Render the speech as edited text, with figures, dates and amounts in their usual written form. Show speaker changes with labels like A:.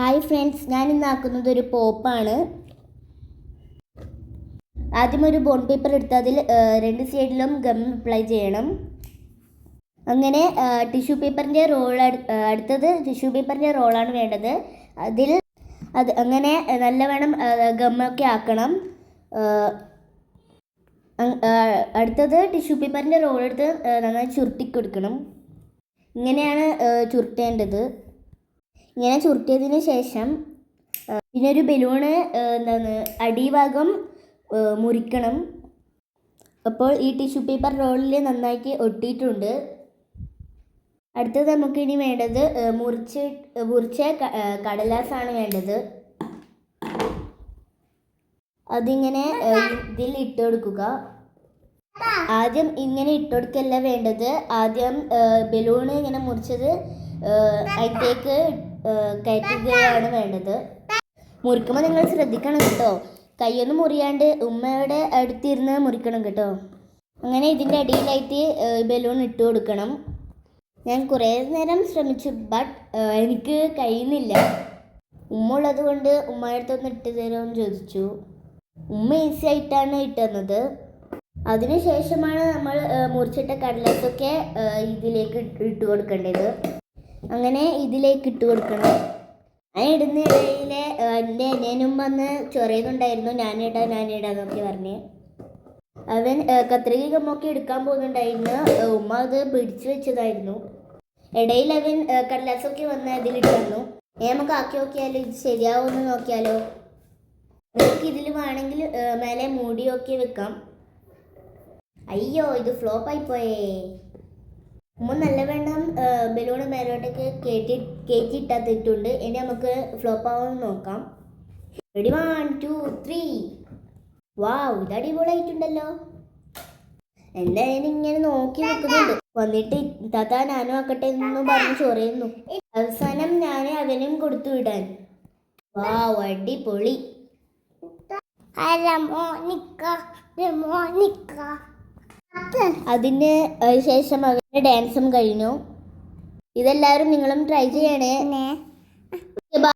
A: Hi friends, ഞാൻ ഇന്ന് ആക്കുന്നത് ഒരു പോപ്പാണ്. ആദ്യം ഒരു ബോണ്ട് പേപ്പർ എടുത്ത് അതിൽ രണ്ട് സൈഡിലും ഗം അപ്ലൈ ചെയ്യണം. അങ്ങനെ ടിഷ്യൂ പേപ്പറിൻ്റെ റോൾ അടുത്തത് ടിഷ്യൂ പേപ്പറിൻ്റെ റോളാണ് വേണ്ടത്. അങ്ങനെ നല്ലവണ്ണം ഗമ്മൊക്കെ ആക്കണം. അടുത്തത് ടിഷ്യൂ പേപ്പറിൻ്റെ റോൾ എടുത്ത് നന്നായി ചുരുട്ടി കൊടുക്കണം. ഇങ്ങനെയാണ് ചുരുട്ടേണ്ടത്. ഇങ്ങനെ ചുരുട്ടിയതിന് ശേഷം ഇതിനൊരു ബലൂണ് അടിഭാഗം മുറിക്കണം. അപ്പോൾ ഈ ടിഷ്യൂ പേപ്പർ റോളിൽ നന്നായിട്ട് ഒട്ടിയിട്ടുണ്ട്. അടുത്തത് നമുക്കിനി വേണ്ടത് മുറിച്ച കടലാസാണ് വേണ്ടത്. അതിങ്ങനെ ഇതിൽ ഇട്ട് കൊടുക്കുക. ആദ്യം ഇങ്ങനെ ഇട്ട് കൊടുക്കല്ല വേണ്ടത്. ആദ്യം ബലൂണ് ഇങ്ങനെ മുറിച്ചത് അതിലേക്ക് കയറ്റുകയാണ് വേണ്ടത്. മുറിക്കുമ്പോൾ നിങ്ങൾ ശ്രദ്ധിക്കണം കേട്ടോ. കൈയൊന്നും മുറിയാണ്ട് ഉമ്മയുടെ അടുത്തിരുന്ന് മുറിക്കണം കേട്ടോ. അങ്ങനെ ഇതിൻ്റെ അടിയിലായിട്ട് ബലൂൺ ഇട്ട് കൊടുക്കണം. ഞാൻ കുറേ നേരം ശ്രമിച്ചു, ബട്ട് എനിക്ക് കഴിയുന്നില്ല. ഉമ്മ ഉള്ളത് കൊണ്ട് ഉമ്മയുടെ അടുത്തൊന്ന് ഇട്ട് തരുമെന്ന് ചോദിച്ചു. ഉമ്മ ഈസി ആയിട്ടാണ് ഇട്ടുതന്നത്. അതിനുശേഷമാണ് നമ്മൾ മുറിച്ചിട്ട കടലാസൊക്കെ ഇതിലേക്ക് ഇട്ട് കൊടുക്കേണ്ടത്. അങ്ങനെ ഇതിലേക്ക് ഇട്ട് കൊടുക്കണം. ഞാൻ ഇടുന്ന ഇടയിൽ എൻ്റെ അനിയനും വന്ന് ചൊറിയുന്നുണ്ടായിരുന്നു. ഞാനിടാന്നൊക്കെ പറഞ്ഞ്. അവൻ കത്രിക ഗമ്മൊക്കെ എടുക്കാൻ പോകുന്നുണ്ടായിരുന്നു. ഉമ്മ അത് പിടിച്ചു വെച്ചതായിരുന്നു. ഇടയിൽ അവൻ കടലാസൊക്കെ വന്ന് അതിലിട്ട് തന്നു. നമുക്ക് ആക്കി നോക്കിയാലോ, ഇത് ശരിയാവുമെന്ന് നോക്കിയാലോ. നിങ്ങൾക്ക് ഇതിൽ വേണമെങ്കിൽ മേലെ മൂടിയൊക്കെ വെക്കാം. അയ്യോ, ഇത് ഫ്ലോപ്പായിപ്പോയേ. ഉമ്മ നല്ലവണ്ണം ബലൂണ് മേലോട്ടേക്ക് കയറ്റിയിട്ടിട്ടുണ്ട്. ഇനി നമുക്ക് ഫ്ലോപ്പ് ആവുമെന്ന് നോക്കാം. റെഡി, 1 2 3. വാവ്, ഇത് അടിപൊളിയായിട്ടുണ്ടല്ലോ. എന്തായാലും ഇങ്ങനെ നോക്കി നിൽക്കുന്നുണ്ട്. വന്നിട്ട് താത്ത ഞാനും ആക്കട്ടെ എന്ന് പറഞ്ഞ് ചൊറിയുന്നു. അവസാനം ഞാൻ അവനും കൊടുത്തു വിടാൻ. വാവ്, അടിപൊളി. അതിന് ശേഷം അവരുടെ ഡാൻസും കഴിഞ്ഞു. ഇതെല്ലാവരും നിങ്ങളും ട്രൈ ചെയ്യണേ.